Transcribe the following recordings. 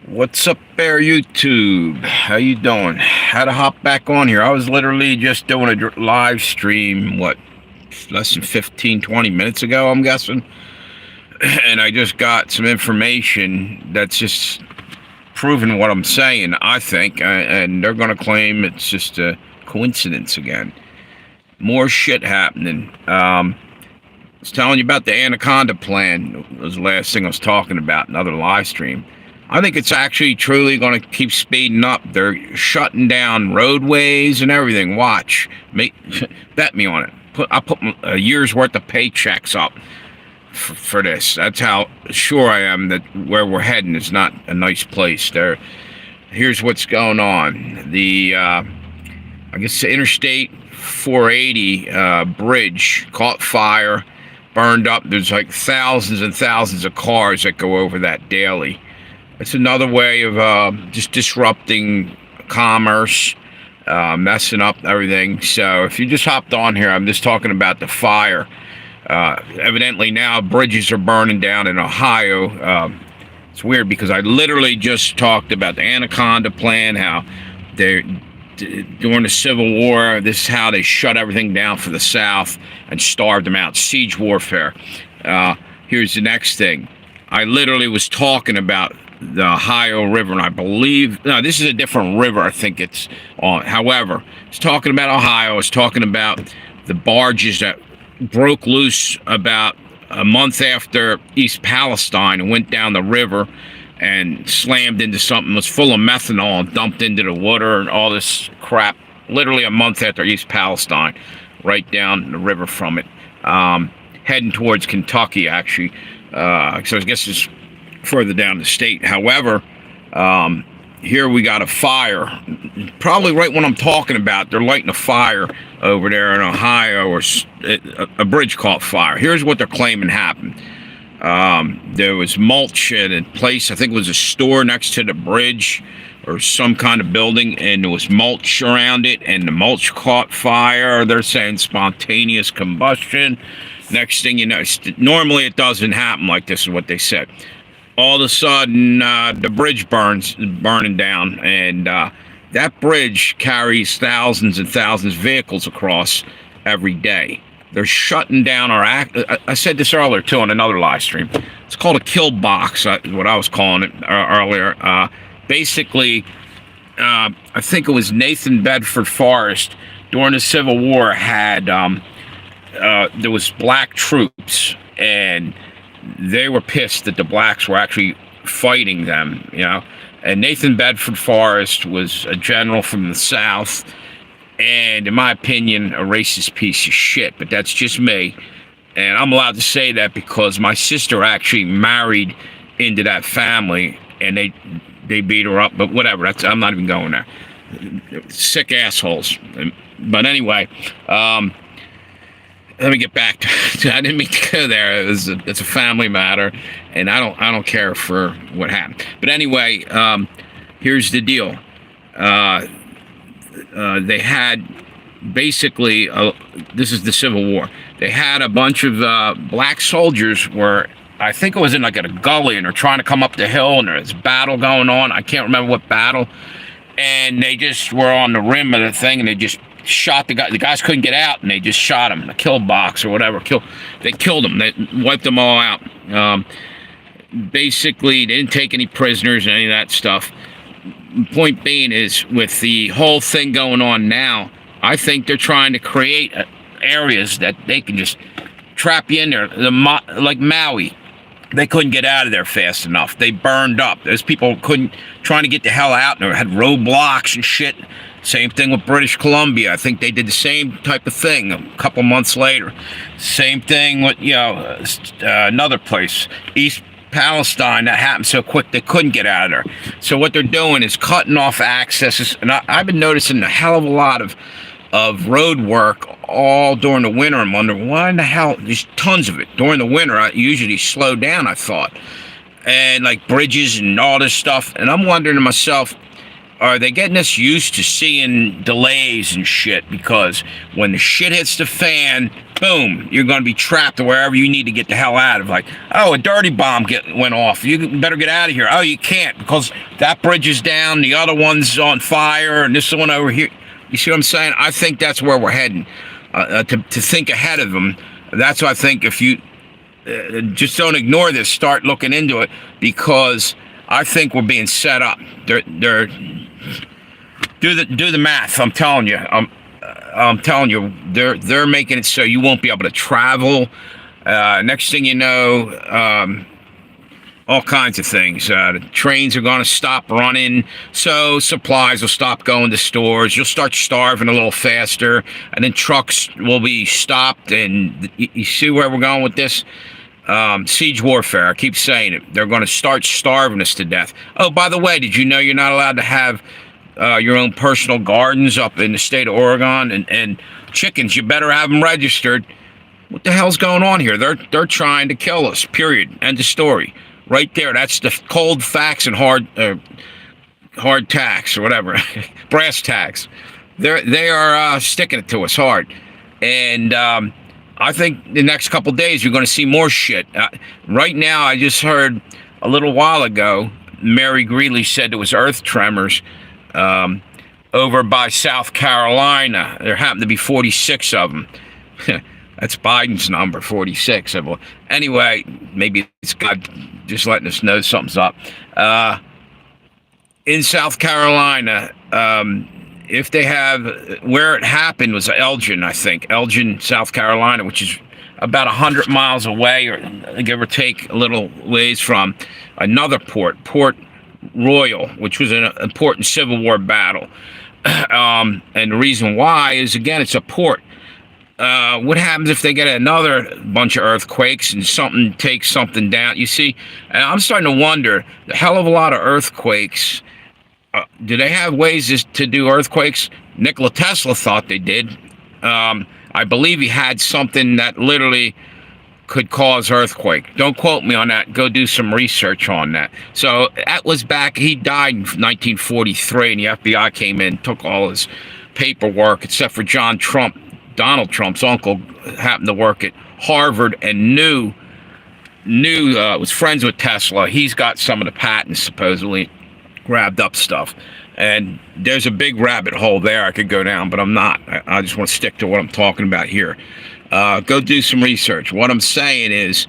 What's up there, YouTube? How you doing? Had to hop back on here. I was literally just doing a live stream, less than 15, 20 minutes ago, I'm guessing. And I just got some information that's just proving what I'm saying, I think. And they're going to claim it's just a coincidence again. More shit happening. I was telling you about the Anaconda plan. It was the last thing I was talking about, another live stream. I think it's actually truly going to keep speeding up. They're shutting down roadways and everything. Watch. Bet me on it. I'll put a year's worth of paychecks up for this. That's how sure I am that where we're heading is not a nice place. Here's what's going on. I guess the Interstate 480 bridge caught fire, burned up. There's like thousands and thousands of cars that go over that daily. It's another way of just disrupting commerce, messing up everything. So if you just hopped on here, I'm just talking about the fire. Evidently now bridges are burning down in Ohio. It's weird because I literally just talked about the Anaconda plan, how during the Civil War, this is how they shut everything down for the South and starved them out. Siege warfare. Here's the next thing. I literally was talking about the Ohio River, and I believe, no, this is a different river, I think it's on. However, it's talking about Ohio. It's talking about the barges that broke loose about a month after East Palestine and went down the river and slammed into something that was full of methanol and dumped into the water and all this crap. Literally a month after East Palestine, right down the river from it, heading towards Kentucky, actually. So I guess it's further down the state. However, here we got a fire. Probably right when I'm talking about, they're lighting a fire over there in Ohio, or a bridge caught fire. Here's what they're claiming happened. There was mulch at a place, I think it was a store next to the bridge or some kind of building, and there was mulch around it, and the mulch caught fire. They're saying spontaneous combustion. Next thing you know, normally it doesn't happen like this, is what they said. All of a sudden, the bridge burning down, and that bridge carries thousands and thousands of vehicles across every day. They're shutting down I said this earlier, too, on another live stream. It's called a kill box, what I was calling it earlier. Basically, I think it was Nathan Bedford Forrest, during the Civil War, had, there was black troops, and they were pissed that the blacks were actually fighting them, you know. And Nathan Bedford Forrest was a general from the South, and in my opinion, a racist piece of shit. But that's just me, and I'm allowed to say that because my sister actually married into that family, and they beat her up. But whatever, I'm not even going there. Sick assholes. But anyway, let me get back to I didn't mean to go there. It's a family matter, and I don't care for what happened. But anyway, here's the deal. They had basically, this is the Civil War. They had a bunch of black soldiers where I think it was in like a gully, and they're trying to come up the hill, and there's a battle going on. I can't remember what battle. And they just were on the rim of the thing, and they just shot the guy. The guys couldn't get out, and they just shot him. A kill box or whatever. They killed him. They wiped them all out. Basically, they didn't take any prisoners and any of that stuff. Point being is, with the whole thing going on now, I think they're trying to create areas that they can just trap you in there. Like Maui. They couldn't get out of there fast enough. They burned up. Those people trying to get the hell out, and they had roadblocks and shit. Same thing with British Columbia. I think they did the same type of thing a couple months later. Same thing with, another place, East Palestine. That happened so quick they couldn't get out of there. So what they're doing is cutting off accesses. And I've been noticing a hell of a lot of road work all during the winter. I'm wondering, why in the hell? There's tons of it. During the winter, I usually slow down, I thought. And like bridges and all this stuff. And I'm wondering to myself, are they getting us used to seeing delays and shit? Because when the shit hits the fan, boom, you're going to be trapped wherever you need to get the hell out of. Like, oh, a dirty bomb went off. You better get out of here. Oh, you can't because that bridge is down, the other one's on fire, and this one over here. You see what I'm saying? I think that's where we're heading. To think ahead of them. That's why I think if you just don't ignore this, start looking into it, because I think we're being set up. They're do the math. I'm telling you. I'm telling you. They're making it so you won't be able to travel. Next thing you know, all kinds of things. The trains are going to stop running, so supplies will stop going to stores. You'll start starving a little faster, and then trucks will be stopped. And you see where we're going with this? Siege warfare. I keep saying it. They're going to start starving us to death. Oh, by the way, did you know you're not allowed to have your own personal gardens up in the state of Oregon? And chickens, you better have them registered. What the hell's going on here? They're trying to kill us. Period. End of story. Right there. That's the cold facts and hard tacks or whatever. Brass tacks. They are sticking it to us hard. And I think the next couple days you're going to see more shit. Right now, I just heard a little while ago, Mary Greeley said there was earth tremors over by South Carolina. There happened to be 46 of them. That's Biden's number, 46. Anyway, maybe it's God just letting us know something's up. In South Carolina, if they have, where it happened was Elgin, I think. Elgin, South Carolina, which is about 100 miles away, or give or take a little ways from another port, Port Royal, which was an important Civil War battle. And the reason why is, again, it's a port. What happens if they get another bunch of earthquakes and something takes something down? You see, and I'm starting to wonder, the hell of a lot of earthquakes. Do they have ways to do earthquakes? Nikola Tesla thought they did. I believe he had something that literally could cause earthquake. Don't quote me on that. Go do some research on that. So that was back, he died in 1943, and the FBI came in, took all his paperwork, except for John Trump. Donald Trump's uncle happened to work at Harvard and was friends with Tesla. He's got some of the patents, supposedly, grabbed up stuff. And there's a big rabbit hole there I could go down, but I'm not. I just want to stick to what I'm talking about here. Go do some research. What I'm saying is,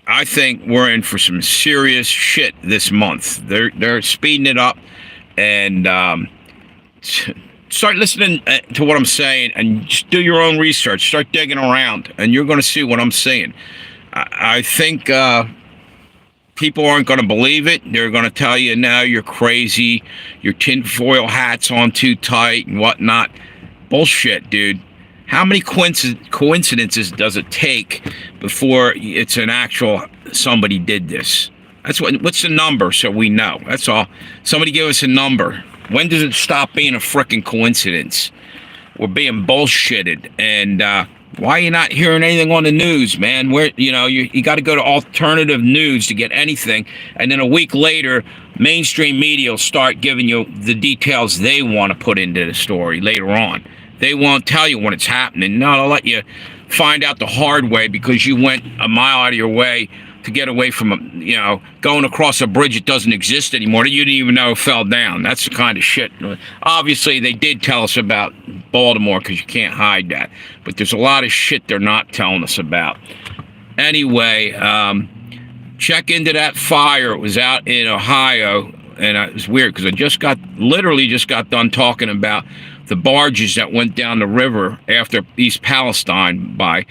I think we're in for some serious shit this month. They're speeding it up, and start listening to what I'm saying and just do your own research. Start digging around, and you're going to see what I'm saying. I think people aren't going to believe it. They're going to tell you, no, you're crazy. Your tinfoil hat's on too tight and whatnot. Bullshit, dude. How many coincidences does it take before it's an actual somebody did this? What's the number so we know? That's all. Somebody give us a number. When does it stop being a frickin' coincidence? We're being bullshitted. And why are you not hearing anything on the news, man? You got to go to alternative news to get anything. And then a week later, mainstream media will start giving you the details they want to put into the story later on. They won't tell you when it's happening. No, they'll let you find out the hard way because you went a mile out of your way to get away from, going across a bridge that doesn't exist anymore that you didn't even know fell down. That's the kind of shit. Obviously, they did tell us about Baltimore because you can't hide that. But there's a lot of shit they're not telling us about. Anyway, check into that fire. It was out in Ohio, and it was weird because I literally just got done talking about the barges that went down the river after East Palestine by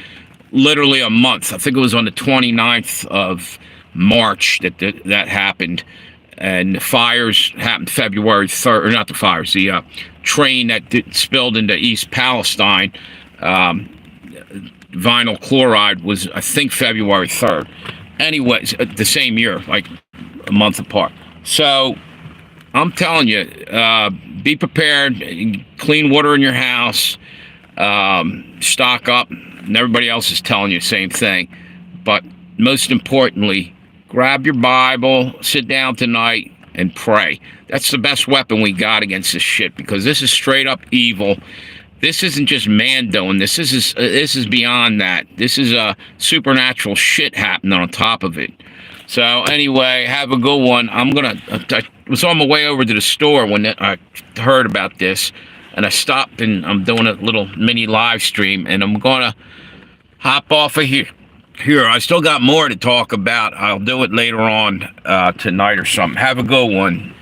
literally a month. I think it was on the 29th of March that happened. And the fires happened February 3rd, or not the fires, the train that spilled into East Palestine, vinyl chloride was, I think, February 3rd. Anyways, the same year, like a month apart. So I'm telling you, be prepared, clean water in your house, stock up, and everybody else is telling you the same thing. But most importantly, grab your Bible, sit down tonight, and pray. That's the best weapon we got against this shit, because this is straight up evil. This isn't just man doing this. This is beyond that. This is supernatural shit happening on top of it. So anyway, have a good one. I was on my way over to the store when I heard about this, and I stopped, and I'm doing a little mini live stream, and I'm gonna hop off of here. I still got more to talk about. I'll do it later on tonight or something. Have a good one.